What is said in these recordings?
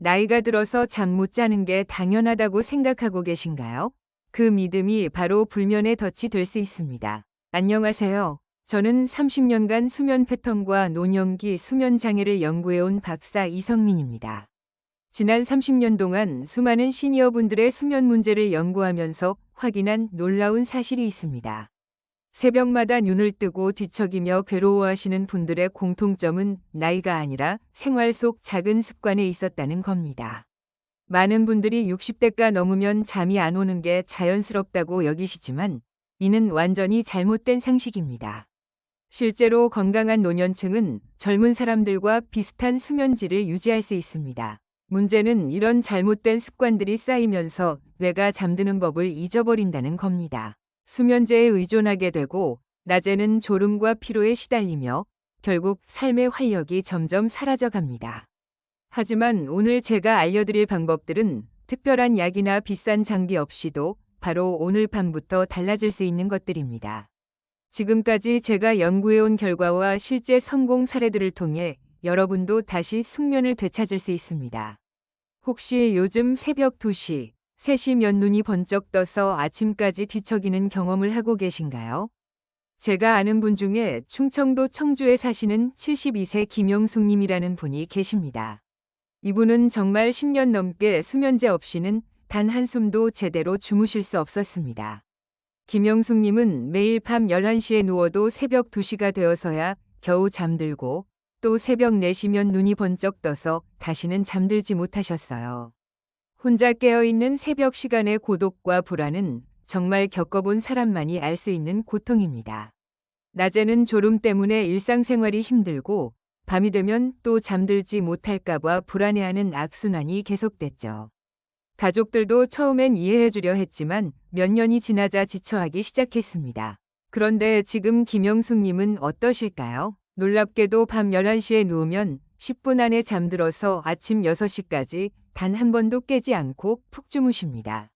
나이가 들어서 잠 못 자는 게 당연하다고 생각하고 계신가요? 그 믿음이 바로 불면의 덫이 될 수 있습니다. 안녕하세요. 저는 30년간 수면 패턴과 노년기 수면 장애를 연구해온 박사 이성민입니다. 지난 30년 동안 수많은 시니어분들의 수면 문제를 연구하면서 확인한 놀라운 사실이 있습니다. 새벽마다 눈을 뜨고 뒤척이며 괴로워하시는 분들의 공통점은 나이가 아니라 생활 속 작은 습관에 있었다는 겁니다. 많은 분들이 60대가 넘으면 잠이 안 오는 게 자연스럽다고 여기시지만 이는 완전히 잘못된 상식입니다. 실제로 건강한 노년층은 젊은 사람들과 비슷한 수면질을 유지할 수 있습니다. 문제는 이런 잘못된 습관들이 쌓이면서 뇌가 잠드는 법을 잊어버린다는 겁니다. 수면제에 의존하게 되고 낮에는 졸음과 피로에 시달리며 결국 삶의 활력이 점점 사라져갑니다. 하지만 오늘 제가 알려드릴 방법들은 특별한 약이나 비싼 장비 없이도 바로 오늘 밤부터 달라질 수 있는 것들입니다. 지금까지 제가 연구해온 결과와 실제 성공 사례들을 통해 여러분도 다시 숙면을 되찾을 수 있습니다. 혹시 요즘 새벽 2시, 3시면 눈이 번쩍 떠서 아침까지 뒤척이는 경험을 하고 계신가요? 제가 아는 분 중에 충청도 청주에 사시는 72세 김영숙님이라는 분이 계십니다. 이분은 정말 10년 넘게 수면제 없이는 단 한숨도 제대로 주무실 수 없었습니다. 김영숙님은 매일 밤 11시에 누워도 새벽 2시가 되어서야 겨우 잠들고 또 새벽 4시면 눈이 번쩍 떠서 다시는 잠들지 못하셨어요. 혼자 깨어있는 새벽 시간의 고독과 불안은 정말 겪어본 사람만이 알 수 있는 고통입니다. 낮에는 졸음 때문에 일상생활이 힘들고 밤이 되면 또 잠들지 못할까봐 불안해하는 악순환이 계속됐죠. 가족들도 처음엔 이해해주려 했지만 몇 년이 지나자 지쳐하기 시작했습니다. 그런데 지금 김영숙님은 어떠실까요? 놀랍게도 밤 11시에 누우면 10분 안에 잠들어서 아침 6시까지 단 한 번도 깨지 않고 푹 주무십니다.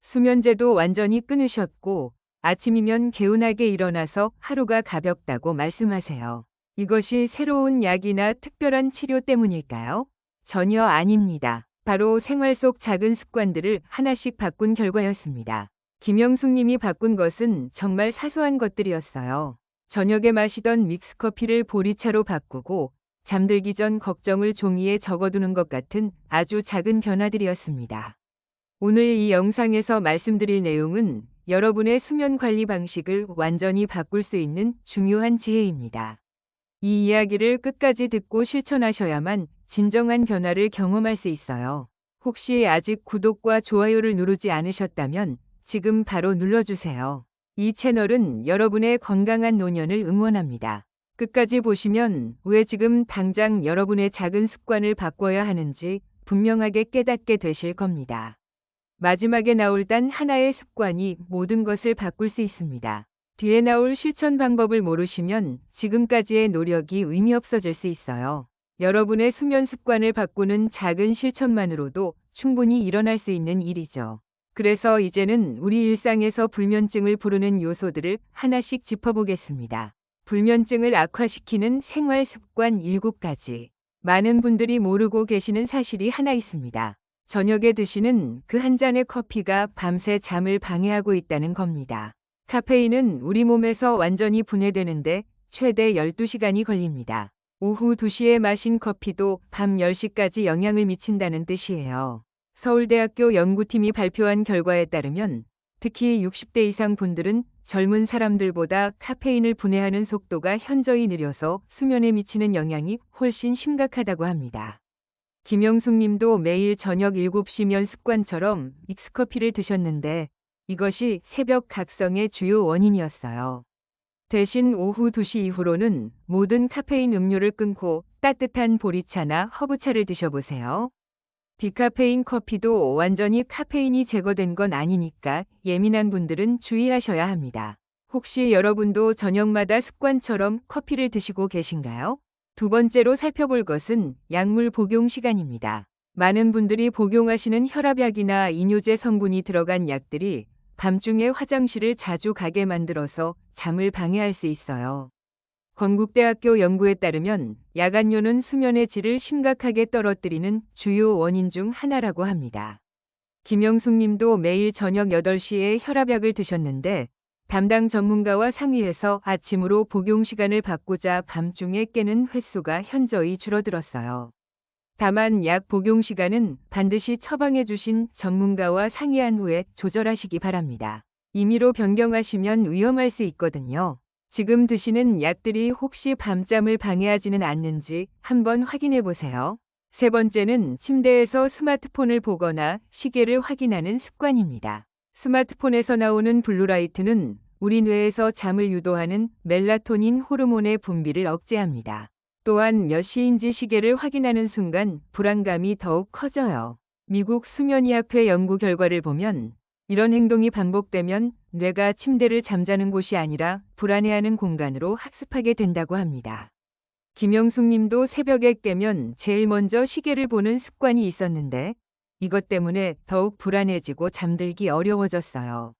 수면제도 완전히 끊으셨고 아침이면 개운하게 일어나서 하루가 가볍다고 말씀하세요. 이것이 새로운 약이나 특별한 치료 때문일까요? 전혀 아닙니다. 바로 생활 속 작은 습관들을 하나씩 바꾼 결과였습니다. 김영숙님이 바꾼 것은 정말 사소한 것들이었어요. 저녁에 마시던 믹스커피를 보리차로 바꾸고 잠들기 전 걱정을 종이에 적어두는 것 같은 아주 작은 변화들이었습니다. 오늘 이 영상에서 말씀드릴 내용은 여러분의 수면 관리 방식을 완전히 바꿀 수 있는 중요한 지혜입니다. 이 이야기를 끝까지 듣고 실천하셔야만 진정한 변화를 경험할 수 있어요. 혹시 아직 구독과 좋아요를 누르지 않으셨다면 지금 바로 눌러주세요. 이 채널은 여러분의 건강한 노년을 응원합니다. 끝까지 보시면 왜 지금 당장 여러분의 작은 습관을 바꿔야 하는지 분명하게 깨닫게 되실 겁니다. 마지막에 나올 단 하나의 습관이 모든 것을 바꿀 수 있습니다. 뒤에 나올 실천 방법을 모르시면 지금까지의 노력이 의미 없어질 수 있어요. 여러분의 수면 습관을 바꾸는 작은 실천만으로도 충분히 일어날 수 있는 일이죠. 그래서 이제는 우리 일상에서 불면증을 부르는 요소들을 하나씩 짚어보겠습니다. 불면증을 악화시키는 생활 습관 7가지. 많은 분들이 모르고 계시는 사실이 하나 있습니다. 저녁에 드시는 그 한 잔의 커피가 밤새 잠을 방해하고 있다는 겁니다. 카페인은 우리 몸에서 완전히 분해되는데 최대 12시간이 걸립니다. 오후 2시에 마신 커피도 밤 10시까지 영향을 미친다는 뜻이에요. 서울대학교 연구팀이 발표한 결과에 따르면 특히 60대 이상 분들은 젊은 사람들보다 카페인을 분해하는 속도가 현저히 느려서 수면에 미치는 영향이 훨씬 심각하다고 합니다. 김영숙 님도 매일 저녁 7시면 습관처럼 믹스커피를 드셨는데 이것이 새벽 각성의 주요 원인이었어요. 대신 오후 2시 이후로는 모든 카페인 음료를 끊고 따뜻한 보리차나 허브차를 드셔보세요. 디카페인 커피도 완전히 카페인이 제거된 건 아니니까 예민한 분들은 주의하셔야 합니다. 혹시 여러분도 저녁마다 습관처럼 커피를 드시고 계신가요? 두 번째로 살펴볼 것은 약물 복용 시간입니다. 많은 분들이 복용하시는 혈압약이나 이뇨제 성분이 들어간 약들이 밤중에 화장실을 자주 가게 만들어서 잠을 방해할 수 있어요. 건국대학교 연구에 따르면 야간뇨는 수면의 질을 심각하게 떨어뜨리는 주요 원인 중 하나라고 합니다. 김영숙 님도 매일 저녁 8시에 혈압약을 드셨는데 담당 전문가와 상의해서 아침으로 복용 시간을 바꾸자 밤중에 깨는 횟수가 현저히 줄어들었어요. 다만 약 복용 시간은 반드시 처방해 주신 전문가와 상의한 후에 조절하시기 바랍니다. 임의로 변경하시면 위험할 수 있거든요. 지금 드시는 약들이 혹시 밤잠을 방해하지는 않는지 한번 확인해 보세요. 세 번째는 침대에서 스마트폰을 보거나 시계를 확인하는 습관입니다. 스마트폰에서 나오는 블루라이트는 우리 뇌에서 잠을 유도하는 멜라토닌 호르몬의 분비를 억제합니다. 또한 몇 시인지 시계를 확인하는 순간 불안감이 더욱 커져요. 미국 수면의학회 연구 결과를 보면 이런 행동이 반복되면 뇌가 침대를 잠자는 곳이 아니라 불안해하는 공간으로 학습하게 된다고 합니다. 김영숙 님도 새벽에 깨면 제일 먼저 시계를 보는 습관이 있었는데 이것 때문에 더욱 불안해지고 잠들기 어려워졌어요.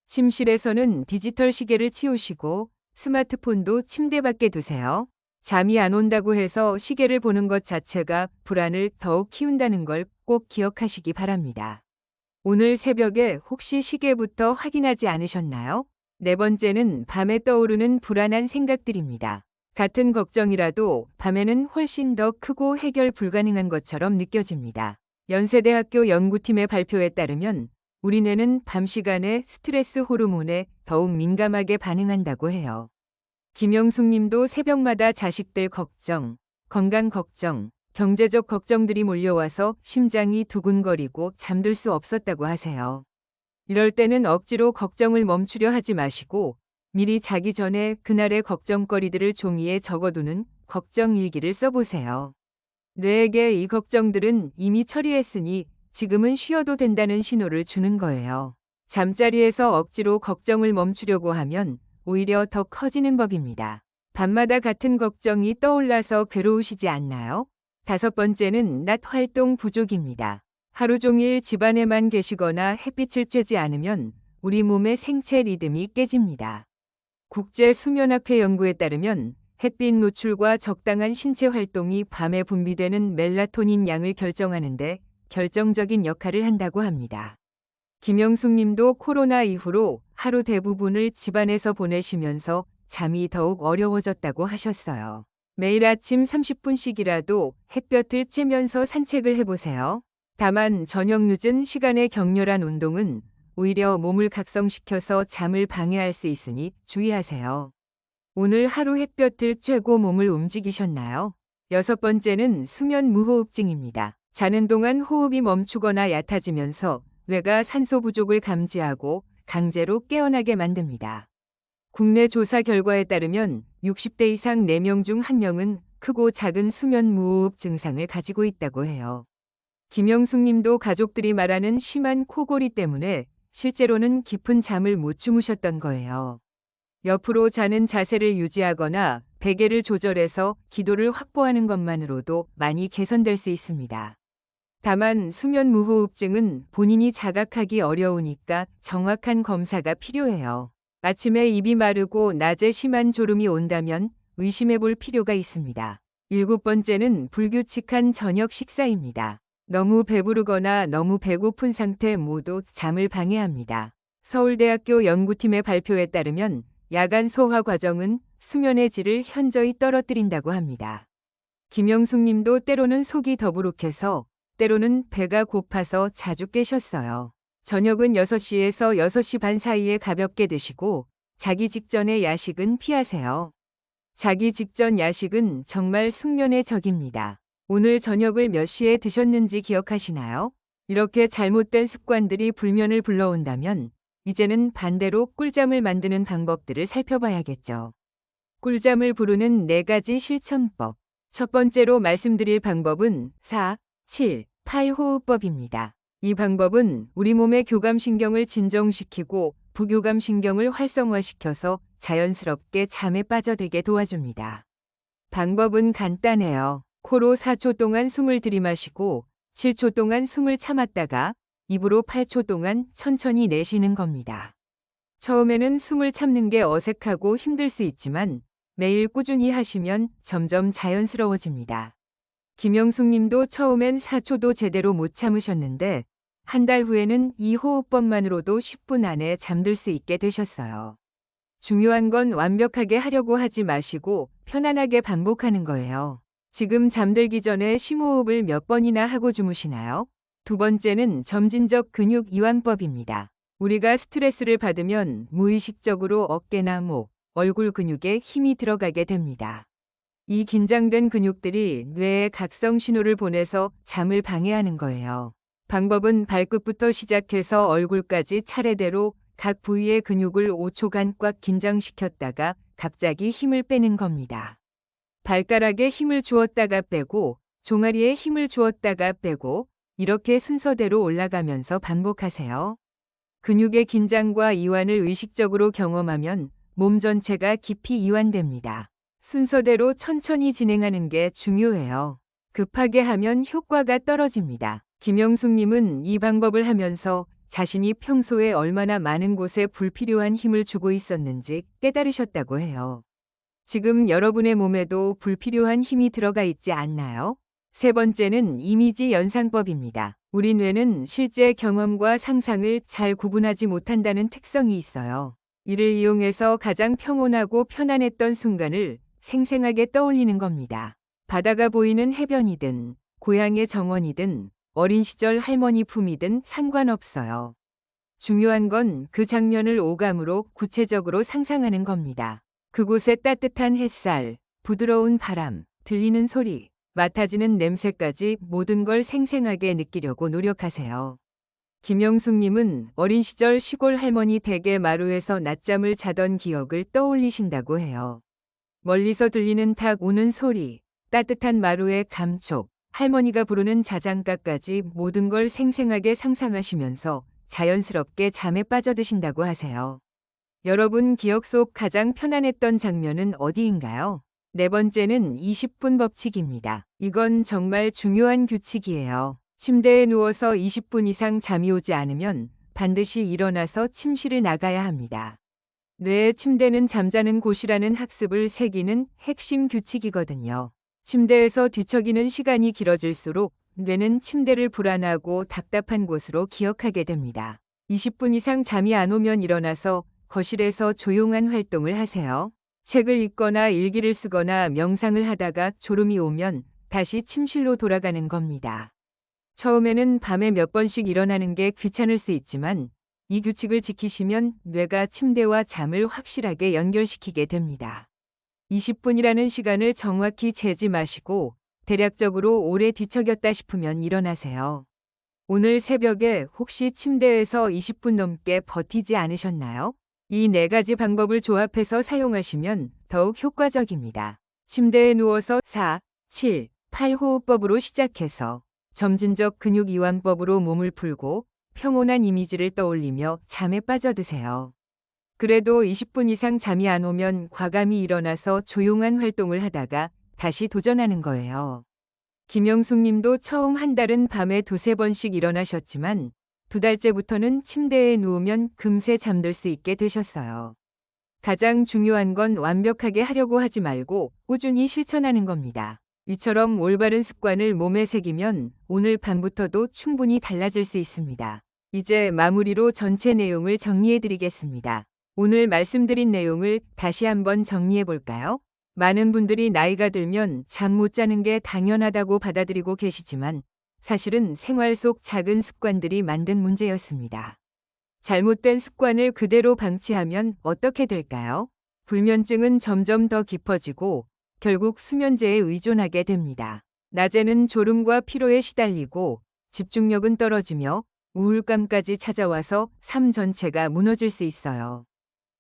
침실에서는 디지털 시계를 치우시고 스마트폰도 침대 밖에 두세요. 잠이 안 온다고 해서 시계를 보는 것 자체가 불안을 더욱 키운다는 걸 꼭 기억하시기 바랍니다. 오늘 새벽에 혹시 시계부터 확인하지 않으셨나요? 네 번째는 밤에 떠오르는 불안한 생각들입니다. 같은 걱정이라도 밤에는 훨씬 더 크고 해결 불가능한 것처럼 느껴집니다. 연세대학교 연구팀의 발표에 따르면 우리 뇌는 밤 시간에 스트레스 호르몬에 더욱 민감하게 반응한다고 해요. 김영숙 님도 새벽마다 자식들 걱정, 건강 걱정, 경제적 걱정들이 몰려와서 심장이 두근거리고 잠들 수 없었다고 하세요. 이럴 때는 억지로 걱정을 멈추려 하지 마시고 미리 자기 전에 그날의 걱정거리들을 종이에 적어두는 걱정 일기를 써보세요. 뇌에게 이 걱정들은 이미 처리했으니 지금은 쉬어도 된다는 신호를 주는 거예요. 잠자리에서 억지로 걱정을 멈추려고 하면 오히려 더 커지는 법입니다. 밤마다 같은 걱정이 떠올라서 괴로우시지 않나요? 다섯 번째는 낮 활동 부족입니다. 하루 종일 집안에만 계시거나 햇빛을 쬐지 않으면 우리 몸의 생체 리듬이 깨집니다. 국제수면학회 연구에 따르면 햇빛 노출과 적당한 신체 활동이 밤에 분비되는 멜라토닌 양을 결정하는데 결정적인 역할을 한다고 합니다. 김영숙 님도 코로나 이후로 하루 대부분을 집안에서 보내시면서 잠이 더욱 어려워졌다고 하셨어요. 매일 아침 30분씩이라도 햇볕을 쬐면서 산책을 해보세요. 다만 저녁 늦은 시간에 격렬한 운동은 오히려 몸을 각성시켜서 잠을 방해할 수 있으니 주의하세요. 오늘 하루 햇볕을 쬐고 몸을 움직이셨나요? 여섯 번째는 수면 무호흡증입니다. 자는 동안 호흡이 멈추거나 얕아지면서 뇌가 산소 부족을 감지하고 강제로 깨어나게 만듭니다. 국내 조사 결과에 따르면 60대 이상 4명 중 1명은 크고 작은 수면 무호흡 증상을 가지고 있다고 해요. 김영숙 님도 가족들이 말하는 심한 코골이 때문에 실제로는 깊은 잠을 못 주무셨던 거예요. 옆으로 자는 자세를 유지하거나 베개를 조절해서 기도를 확보하는 것만으로도 많이 개선될 수 있습니다. 다만 수면 무호흡증은 본인이 자각하기 어려우니까 정확한 검사가 필요해요. 아침에 입이 마르고 낮에 심한 졸음이 온다면 의심해 볼 필요가 있습니다. 일곱 번째는 불규칙한 저녁 식사입니다. 너무 배부르거나 너무 배고픈 상태 모두 잠을 방해합니다. 서울대학교 연구팀의 발표에 따르면 야간 소화 과정은 수면의 질을 현저히 떨어뜨린다고 합니다. 김영숙 님도 때로는 속이 더부룩해서 때로는 배가 고파서 자주 깨셨어요. 저녁은 6시에서 6시 반 사이에 가볍게 드시고 자기 직전의 야식은 피하세요. 자기 직전 야식은 정말 숙면의 적입니다. 오늘 저녁을 몇 시에 드셨는지 기억하시나요? 이렇게 잘못된 습관들이 불면을 불러온다면 이제는 반대로 꿀잠을 만드는 방법들을 살펴봐야겠죠. 꿀잠을 부르는 4가지 실천법. 첫 번째로 말씀드릴 방법은 4, 7, 8 호흡법입니다. 이 방법은 우리 몸의 교감신경을 진정시키고 부교감신경을 활성화시켜서 자연스럽게 잠에 빠져들게 도와줍니다. 방법은 간단해요. 코로 4초 동안 숨을 들이마시고 7초 동안 숨을 참았다가 입으로 8초 동안 천천히 내쉬는 겁니다. 처음에는 숨을 참는 게 어색하고 힘들 수 있지만 매일 꾸준히 하시면 점점 자연스러워집니다. 김영숙 님도 처음엔 4초도 제대로 못 참으셨는데 한 달 후에는 이 호흡법만으로도 10분 안에 잠들 수 있게 되셨어요. 중요한 건 완벽하게 하려고 하지 마시고 편안하게 반복하는 거예요. 지금 잠들기 전에 심호흡을 몇 번이나 하고 주무시나요? 두 번째는 점진적 근육 이완법입니다. 우리가 스트레스를 받으면 무의식적으로 어깨나 목, 얼굴 근육에 힘이 들어가게 됩니다. 이 긴장된 근육들이 뇌에 각성 신호를 보내서 잠을 방해하는 거예요. 방법은 발끝부터 시작해서 얼굴까지 차례대로 각 부위의 근육을 5초간 꽉 긴장시켰다가 갑자기 힘을 빼는 겁니다. 발가락에 힘을 주었다가 빼고, 종아리에 힘을 주었다가 빼고, 이렇게 순서대로 올라가면서 반복하세요. 근육의 긴장과 이완을 의식적으로 경험하면 몸 전체가 깊이 이완됩니다. 순서대로 천천히 진행하는 게 중요해요. 급하게 하면 효과가 떨어집니다. 김영숙 님은 이 방법을 하면서 자신이 평소에 얼마나 많은 곳에 불필요한 힘을 주고 있었는지 깨달으셨다고 해요. 지금 여러분의 몸에도 불필요한 힘이 들어가 있지 않나요? 세 번째는 이미지 연상법입니다. 우리 뇌는 실제 경험과 상상을 잘 구분하지 못한다는 특성이 있어요. 이를 이용해서 가장 평온하고 편안했던 순간을 생생하게 떠올리는 겁니다. 바다가 보이는 해변이든 고향의 정원이든 어린 시절 할머니 품이든 상관없어요. 중요한 건 그 장면을 오감으로 구체적으로 상상하는 겁니다. 그곳의 따뜻한 햇살, 부드러운 바람, 들리는 소리, 맡아지는 냄새까지 모든 걸 생생하게 느끼려고 노력하세요. 김영숙 님은 어린 시절 시골 할머니 댁의 마루에서 낮잠을 자던 기억을 떠올리신다고 해요. 멀리서 들리는 탁 오는 소리, 따뜻한 마루의 감촉, 할머니가 부르는 자장가까지 모든 걸 생생하게 상상하시면서 자연스럽게 잠에 빠져드신다고 하세요. 여러분 기억 속 가장 편안했던 장면은 어디인가요? 네 번째는 20분 법칙입니다. 이건 정말 중요한 규칙이에요. 침대에 누워서 20분 이상 잠이 오지 않으면 반드시 일어나서 침실을 나가야 합니다. 뇌의 침대는 잠자는 곳이라는 학습을 새기는 핵심 규칙이거든요. 침대에서 뒤척이는 시간이 길어질수록 뇌는 침대를 불안하고 답답한 곳으로 기억하게 됩니다. 20분 이상 잠이 안 오면 일어나서 거실에서 조용한 활동을 하세요. 책을 읽거나 일기를 쓰거나 명상을 하다가 졸음이 오면 다시 침실로 돌아가는 겁니다. 처음에는 밤에 몇 번씩 일어나는 게 귀찮을 수 있지만 이 규칙을 지키시면 뇌가 침대와 잠을 확실하게 연결시키게 됩니다. 20분이라는 시간을 정확히 재지 마시고 대략적으로 오래 뒤척였다 싶으면 일어나세요. 오늘 새벽에 혹시 침대에서 20분 넘게 버티지 않으셨나요? 이 네 가지 방법을 조합해서 사용하시면 더욱 효과적입니다. 침대에 누워서 4, 7, 8 호흡법으로 시작해서 점진적 근육 이완법으로 몸을 풀고 평온한 이미지를 떠올리며 잠에 빠져드세요. 그래도 20분 이상 잠이 안 오면 과감히 일어나서 조용한 활동을 하다가 다시 도전하는 거예요. 김영숙 님도 처음 한 달은 밤에 두세 번씩 일어나셨지만 두 달째부터는 침대에 누우면 금세 잠들 수 있게 되셨어요. 가장 중요한 건 완벽하게 하려고 하지 말고 꾸준히 실천하는 겁니다. 이처럼 올바른 습관을 몸에 새기면 오늘 밤부터도 충분히 달라질 수 있습니다. 이제 마무리로 전체 내용을 정리해 드리겠습니다. 오늘 말씀드린 내용을 다시 한번 정리해 볼까요? 많은 분들이 나이가 들면 잠 못 자는 게 당연하다고 받아들이고 계시지만 사실은 생활 속 작은 습관들이 만든 문제였습니다. 잘못된 습관을 그대로 방치하면 어떻게 될까요? 불면증은 점점 더 깊어지고 결국 수면제에 의존하게 됩니다. 낮에는 졸음과 피로에 시달리고 집중력은 떨어지며 우울감까지 찾아와서 삶 전체가 무너질 수 있어요.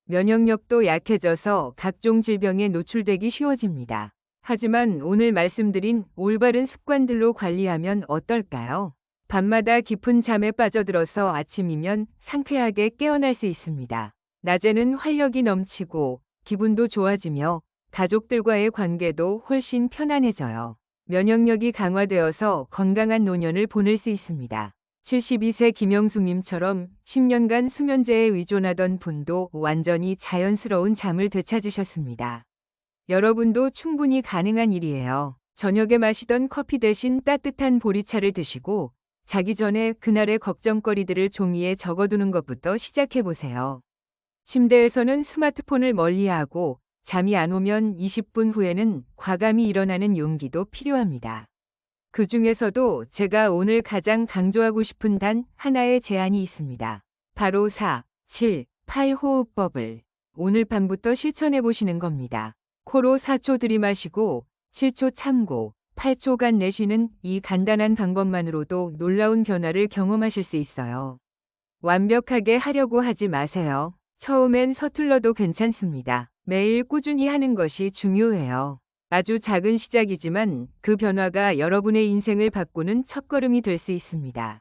면역력도 약해져서 각종 질병에 노출되기 쉬워집니다. 하지만 오늘 말씀드린 올바른 습관들로 관리하면 어떨까요? 밤마다 깊은 잠에 빠져들어서 아침이면 상쾌하게 깨어날 수 있습니다. 낮에는 활력이 넘치고 기분도 좋아지며 가족들과의 관계도 훨씬 편안해져요. 면역력이 강화되어서 건강한 노년을 보낼 수 있습니다. 72세 김영숙님처럼 10년간 수면제에 의존하던 분도 완전히 자연스러운 잠을 되찾으셨습니다. 여러분도 충분히 가능한 일이에요. 저녁에 마시던 커피 대신 따뜻한 보리차를 드시고 자기 전에 그날의 걱정거리들을 종이에 적어두는 것부터 시작해 보세요. 침대에서는 스마트폰을 멀리하고 잠이 안 오면 20분 후에는 과감히 일어나는 용기도 필요합니다. 그 중에서도 제가 오늘 가장 강조하고 싶은 단 하나의 제안이 있습니다. 바로 4, 7, 8 호흡법을 오늘 밤부터 실천해 보시는 겁니다. 코로 4초 들이마시고 7초 참고 8초간 내쉬는 이 간단한 방법만으로도 놀라운 변화를 경험하실 수 있어요. 완벽하게 하려고 하지 마세요. 처음엔 서툴러도 괜찮습니다. 매일 꾸준히 하는 것이 중요해요. 아주 작은 시작이지만 그 변화가 여러분의 인생을 바꾸는 첫걸음이 될 수 있습니다.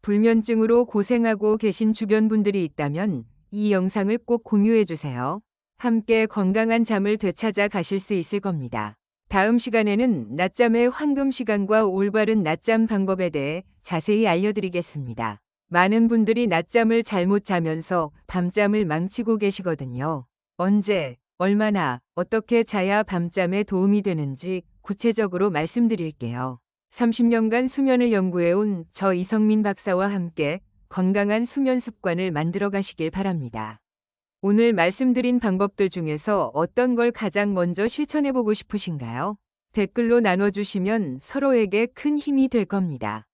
불면증으로 고생하고 계신 주변 분들이 있다면 이 영상을 꼭 공유해 주세요. 함께 건강한 잠을 되찾아 가실 수 있을 겁니다. 다음 시간에는 낮잠의 황금 시간과 올바른 낮잠 방법에 대해 자세히 알려드리겠습니다. 많은 분들이 낮잠을 잘못 자면서 밤잠을 망치고 계시거든요. 언제, 얼마나, 어떻게 자야 밤잠에 도움이 되는지 구체적으로 말씀드릴게요. 30년간 수면을 연구해온 저 이성민 박사와 함께 건강한 수면 습관을 만들어 가시길 바랍니다. 오늘 말씀드린 방법들 중에서 어떤 걸 가장 먼저 실천해보고 싶으신가요? 댓글로 나눠주시면 서로에게 큰 힘이 될 겁니다.